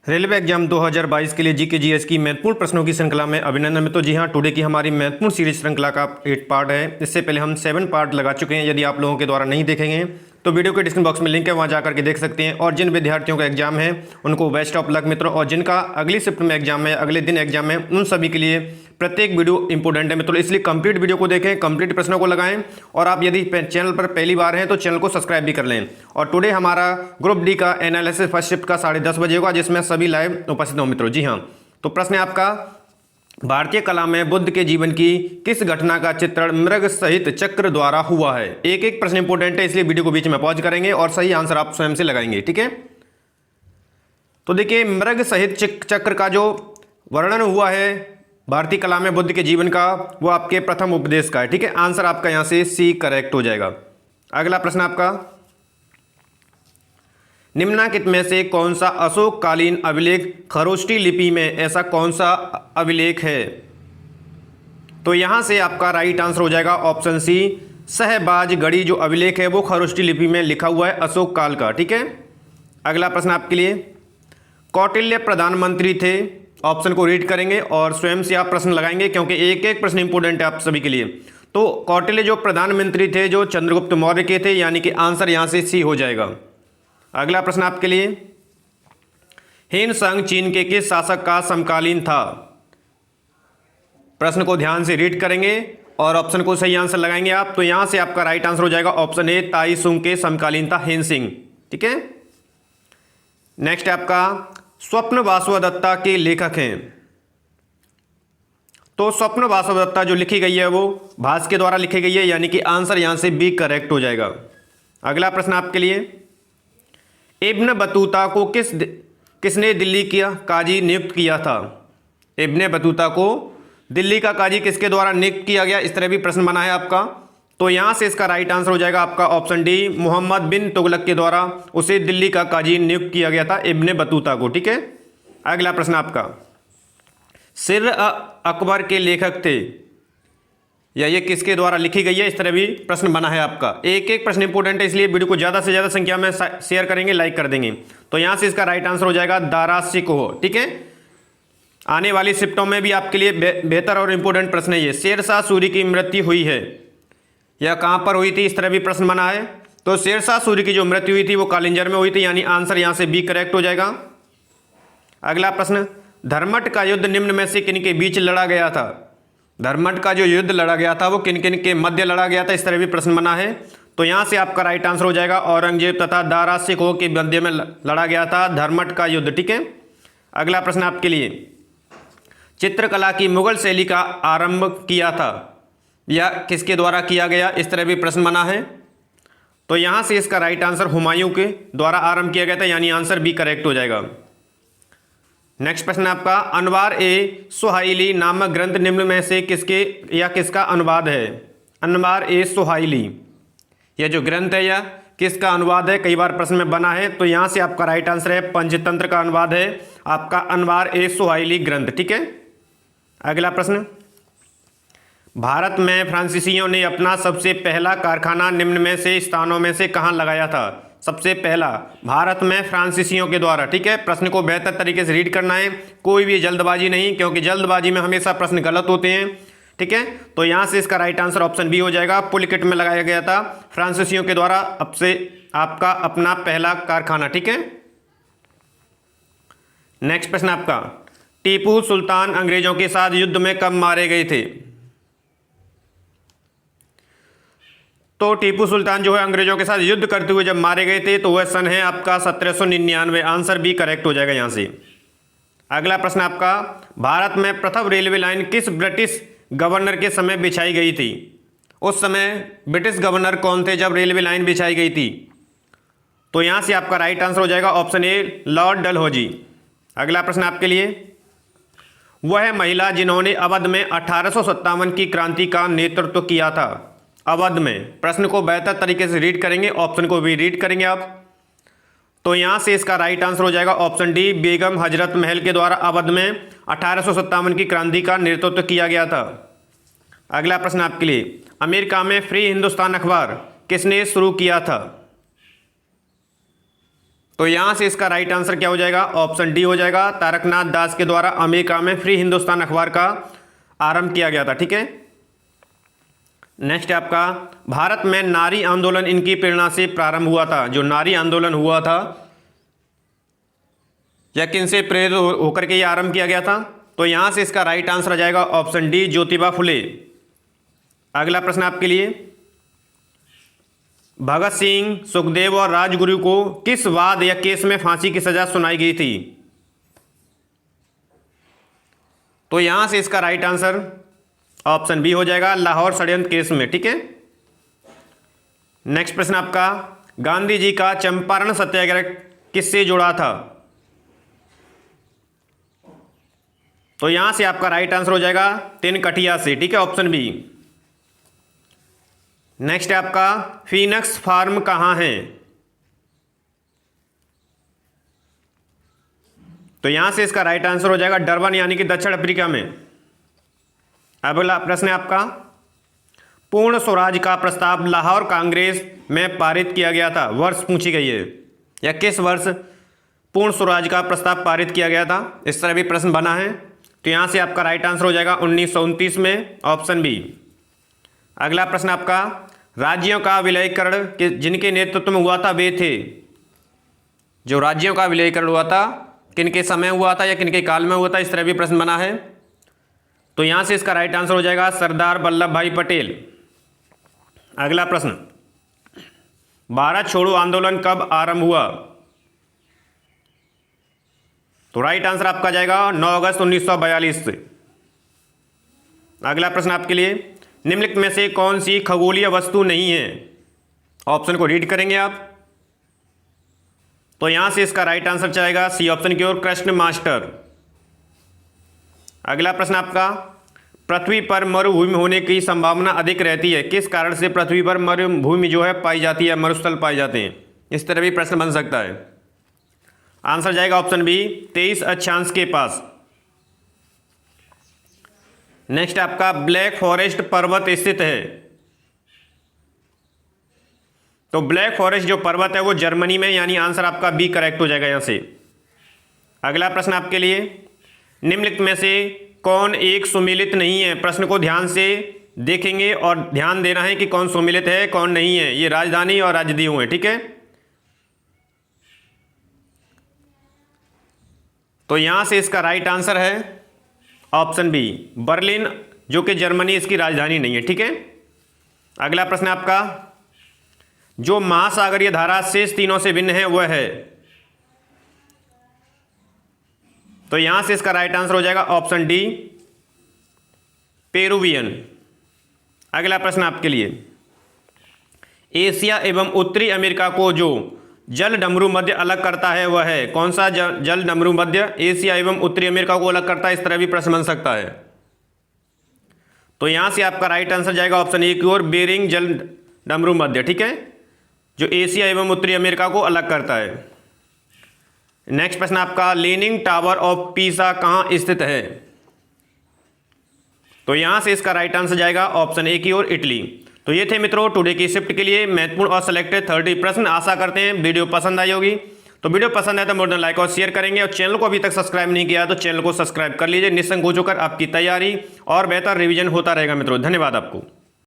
Railway exam 2022 के लिए GK GS की महत्वपूर्ण प्रश्नों की श्रृंखला में अभिनंदन। में तो जी हाँ, टुडे की हमारी महत्वपूर्ण सीरीज श्रृंखला का 8 पार्ट है। इससे पहले हम 7 पार्ट लगा चुके हैं। यदि आप लोगों के द्वारा नहीं देखेंगे तो वीडियो के डिस्क्रिप्शन बॉक्स में लिंक है, वहाँ जाकर के देख सकते हैं। और जिन विद्यार्थियों का एग्जाम है उनको बेस्ट ऑफ लक मित्रों, और जिनका अगली शिफ्ट में एग्जाम है, अगले दिन एग्जाम है, उन सभी के लिए प्रत्येक वीडियो इंपॉर्टेंट है मित्रों। इसलिए कंप्लीट वीडियो को देखें, कंप्लीट प्रश्नों को लगाएं। और आप यदि चैनल पर पहली बार हैं तो चैनल को सब्सक्राइब भी कर लें। और टुडे हमारा ग्रुप डी का एनालिसिस फर्स्ट शिफ्ट का 10:30 बजे होगा, जिसमें सभी लाइव उपस्थित हों मित्रों। जी हाँ, तो प्रश्न है आपका, भारतीय कला में बुद्ध के जीवन की किस घटना का चित्रण मृग सहित चक्र द्वारा हुआ है। एक एक प्रश्न इंपॉर्टेंट है, इसलिए वीडियो को बीच में पॉज करेंगे और सही आंसर आप स्वयं से लगाएंगे। ठीक है, तो देखिए, मृग सहित चक्र का जो वर्णन हुआ है भारतीय कला में बुद्ध के जीवन का, वो आपके प्रथम उपदेश का है। ठीक है, आंसर आपका यहां से सी करेक्ट हो जाएगा। अगला प्रश्न आपका, निम्नलिखित में से कौन सा अशोककालीन अभिलेख खरोष्टी लिपि में ऐसा कौन सा अभिलेख है। तो यहां से आपका राइट आंसर हो जाएगा ऑप्शन सी, सहबाजगढ़ी जो अभिलेख है वो खरोष्टी लिपि में लिखा हुआ है अशोक काल का। ठीक है, अगला प्रश्न आपके लिए, कौटिल्य प्रधानमंत्री थे। ऑप्शन को रीड करेंगे और स्वयं से आप प्रश्न लगाएंगे, क्योंकि एक एक प्रश्न इंपॉर्टेंट है आप सभी के लिए। तो कौटिल्य जो प्रधानमंत्री थे जो चंद्रगुप्त मौर्य के थे, यानी कि आंसर यहां से सी हो जाएगा। अगला प्रश्न आपके लिए, हिन संग चीन के किस शासक का समकालीन था। प्रश्न को ध्यान से रीड करेंगे और ऑप्शन को सही आंसर लगाएंगे आप। तो यहां से आपका राइट आंसर हो जाएगा ऑप्शन ए, ताई सुंग के समकालीन था हिन सिंह। ठीक है, नेक्स्ट आपका, स्वप्न वासवदत्ता के लेखक हैं। तो स्वप्न वासवदत्ता जो लिखी गई है वो भास के द्वारा लिखी गई है, यानी कि आंसर यहां से बी करेक्ट हो जाएगा। अगला प्रश्न आपके लिए, इब्न बतूता को किसने दिल्ली का काजी नियुक्त किया था। इब्न बतूता को दिल्ली का काजी किसके द्वारा नियुक्त किया गया, इस तरह भी प्रश्न बना है आपका। तो यहां से इसका राइट आंसर हो जाएगा आपका ऑप्शन डी, मोहम्मद बिन तुगलक के द्वारा उसे दिल्ली का काजी नियुक्त किया गया था, इब्न बतूता को। ठीक है, अगला प्रश्न आपका, सिर अकबर के लेखक थे या ये किसके द्वारा लिखी गई है, इस तरह भी प्रश्न बना है आपका। एक एक प्रश्न इंपॉर्टेंट है, इसलिए वीडियो को ज़्यादा से ज़्यादा संख्या में शेयर करेंगे, लाइक कर देंगे। तो यहाँ से इसका राइट आंसर हो जाएगा दारा सिकोह। ठीक है, आने वाली शिफ्टों में भी आपके लिए बेहतर और इंपॉर्टेंट प्रश्न है ये। शेरशाह सूरी की मृत्यु हुई है या कहाँ पर हुई थी, इस तरह भी प्रश्न बना है। तो शेरशाह सूरी की जो मृत्यु हुई थी वो कालिंजर में हुई थी, यानी आंसर यहाँ से बी करेक्ट हो जाएगा। अगला प्रश्न, धर्मट का युद्ध निम्न में से किन के बीच लड़ा गया था। धर्मट का जो युद्ध लड़ा गया था वो किन किन के मध्य लड़ा गया था, इस तरह भी प्रश्न बना है। तो यहाँ से आपका राइट आंसर हो जाएगा औरंगजेब तथा दारा सिकोह के मध्य में लड़ा गया था धर्मट का युद्ध। ठीक है, अगला प्रश्न आपके लिए, चित्रकला की मुगल शैली का आरंभ किया था या किसके द्वारा किया गया, इस तरह भी प्रश्न बना है। तो यहाँ से इसका राइट आंसर हुमायूं के द्वारा आरंभ किया गया था, यानी आंसर बी करेक्ट हो जाएगा। नेक्स्ट प्रश्न आपका, अनवार ए सुहाइली नामक ग्रंथ निम्न में से किसके या किसका अनुवाद है। अनवार ए सुहाइली यह जो ग्रंथ है या किसका अनुवाद है, कई बार प्रश्न में बना है। तो यहाँ से आपका राइट आंसर है पंचतंत्र का अनुवाद है आपका अनवार ए सुहाइली ग्रंथ। ठीक है, अगला प्रश्न, भारत में फ्रांसीसियों ने अपना सबसे पहला कारखाना निम्न में से स्थानों में से कहाँ लगाया था। सबसे पहला भारत में फ्रांसीसियों के द्वारा। ठीक है, प्रश्न को बेहतर तरीके से रीड करना है, कोई भी जल्दबाजी नहीं, क्योंकि जल्दबाजी में हमेशा प्रश्न गलत होते हैं। ठीक है, तो यहाँ से इसका राइट आंसर ऑप्शन बी हो जाएगा, पुलिकेट में लगाया गया था फ्रांसीसियों के द्वारा अब से आपका अपना पहला कारखाना। ठीक है, नेक्स्ट प्रश्न आपका, टीपू सुल्तान अंग्रेजों के साथ युद्ध में कब मारे गए थे। तो टीपू सुल्तान जो है अंग्रेजों के साथ युद्ध करते हुए जब मारे गए थे तो वह सन है आपका 1799। आंसर बी करेक्ट हो जाएगा यहाँ से। अगला प्रश्न आपका, भारत में प्रथम रेलवे लाइन किस ब्रिटिश गवर्नर के समय बिछाई गई थी। उस समय ब्रिटिश गवर्नर कौन थे जब रेलवे लाइन बिछाई गई थी। तो यहाँ से आपका राइट आंसर हो जाएगा ऑप्शन ए, लॉर्ड डलहौजी। अगला प्रश्न आपके लिए, वह महिला जिन्होंने अवध में 1857 की क्रांति का नेतृत्व किया था। अवध में, प्रश्न को बेहतर तरीके से रीड करेंगे, ऑप्शन को भी रीड करेंगे आप। तो यहाँ से इसका राइट आंसर हो जाएगा ऑप्शन डी, बेगम हजरत महल के द्वारा अवध में 1857 की क्रांति का नेतृत्व किया गया था। अगला प्रश्न आपके लिए, अमेरिका में फ्री हिंदुस्तान अखबार किसने शुरू किया था। तो यहाँ से इसका राइट आंसर क्या हो जाएगा, ऑप्शन डी हो जाएगा। तारकनाथ दास के द्वारा अमेरिका में फ्री हिंदुस्तान अखबार का आरंभ किया गया था। ठीक है, नेक्स्ट है आपका, भारत में नारी आंदोलन इनकी प्रेरणा से प्रारंभ हुआ था। जो नारी आंदोलन हुआ था या किन से प्रेरित होकर के ये आरंभ किया गया था, तो यहां से इसका राइट आंसर आ जाएगा ऑप्शन डी, ज्योतिबा फुले। अगला प्रश्न आपके लिए, भगत सिंह, सुखदेव और राजगुरु को किस वाद या केस में फांसी की सजा सुनाई गई थी? तो यहां से इसका राइट आंसर ऑप्शन बी हो जाएगा, लाहौर षड्यंत्र केस में। ठीक है, नेक्स्ट प्रश्न आपका, गांधी जी का चंपारण सत्याग्रह किससे जुड़ा था? तो यहां से आपका राइट आंसर हो जाएगा तिनकटिया से। ठीक है, ऑप्शन बी। नेक्स्ट है आपका, फीनिक्स फार्म कहां है? तो यहां से इसका राइट आंसर हो जाएगा डरबन यानी कि दक्षिण अफ्रीका में। अगला प्रश्न है आपका, पूर्ण स्वराज का प्रस्ताव लाहौर कांग्रेस में पारित किया गया था। वर्ष पूछी गई है, या किस वर्ष पूर्ण स्वराज का प्रस्ताव पारित किया गया था, इस तरह भी प्रश्न बना है। तो यहां से आपका राइट आंसर हो जाएगा 1929 में, ऑप्शन बी। अगला प्रश्न आपका, राज्यों का विलयीकरण जिनके नेतृत्व में हुआ था वे थे? जो राज्यों का विलयीकरण हुआ था किनके समय हुआ था या किनके काल में हुआ था, इस तरह भी प्रश्न बना है। तो यहां से इसका राइट आंसर हो जाएगा सरदार वल्लभ भाई पटेल। अगला प्रश्न, भारत छोड़ो आंदोलन कब आरंभ हुआ? तो राइट आंसर आपका जाएगा 9 अगस्त 1942 से। अगला प्रश्न आपके लिए, निम्नलिखित में से कौन सी खगोलीय वस्तु नहीं है? ऑप्शन को रीड करेंगे आप। तो यहां से इसका राइट आंसर जाएगा सी ऑप्शन की ओर, कृष्ण मास्टर। अगला प्रश्न आपका, पृथ्वी पर मरुभूमि होने की संभावना अधिक रहती है, किस कारण से पृथ्वी पर मरुभूमि जो है पाई जाती है, मरुस्थल पाए जाते हैं? इस तरह भी प्रश्न बन सकता है। आंसर जाएगा ऑप्शन बी, 23 अक्षांश के पास। नेक्स्ट आपका, ब्लैक फॉरेस्ट पर्वत स्थित है। तो ब्लैक फॉरेस्ट जो पर्वत है वो जर्मनी में, यानी आंसर आपका बी करेक्ट हो जाएगा यहां से। अगला प्रश्न आपके लिए, निम्नलिखित में से कौन एक सुमेलित नहीं है? प्रश्न को ध्यान से देखेंगे और ध्यान देना है कि कौन सुमेलित है कौन नहीं है। ये राजधानी और राजदीव है। ठीक है, तो यहां से इसका राइट आंसर है ऑप्शन बी, बर्लिन, जो कि जर्मनी इसकी राजधानी नहीं है। ठीक है, अगला प्रश्न आपका, जो महासागरीय धारा शेष तीनों से भिन्न है वह है? तो यहां से इसका राइट आंसर हो जाएगा ऑप्शन डी, पेरुवियन। अगला प्रश्न आपके लिए, एशिया एवं उत्तरी अमेरिका को जो जल डमरू मध्य अलग करता है वह है? कौन सा जल डमरू मध्य एशिया एवं उत्तरी अमेरिका को अलग करता है? इस तरह भी प्रश्न बन सकता है। तो यहां से आपका राइट आंसर जाएगा ऑप्शन ए की ओर, बेरिंग जल डमरू मध्य। ठीक है, जो एशिया एवं उत्तरी अमेरिका को अलग करता है। नेक्स्ट प्रश्न आपका, लीनिंग टावर ऑफ पीसा कहां स्थित है? तो यहां से इसका राइट आंसर जाएगा ऑप्शन ए की ओर, इटली। तो ये थे मित्रों टुडे की शिफ्ट के लिए महत्वपूर्ण और सिलेक्टेड 30 प्रश्न। आशा करते हैं वीडियो पसंद आई होगी। तो वीडियो पसंद आए तो मोर देन लाइक और शेयर करेंगे, और चैनल को अभी तक सब्सक्राइब नहीं किया तो चैनल को सब्सक्राइब कर लीजिए। निसंकोच होकर आपकी तैयारी और बेहतर रिवीजन होता रहेगा मित्रों। धन्यवाद आपको।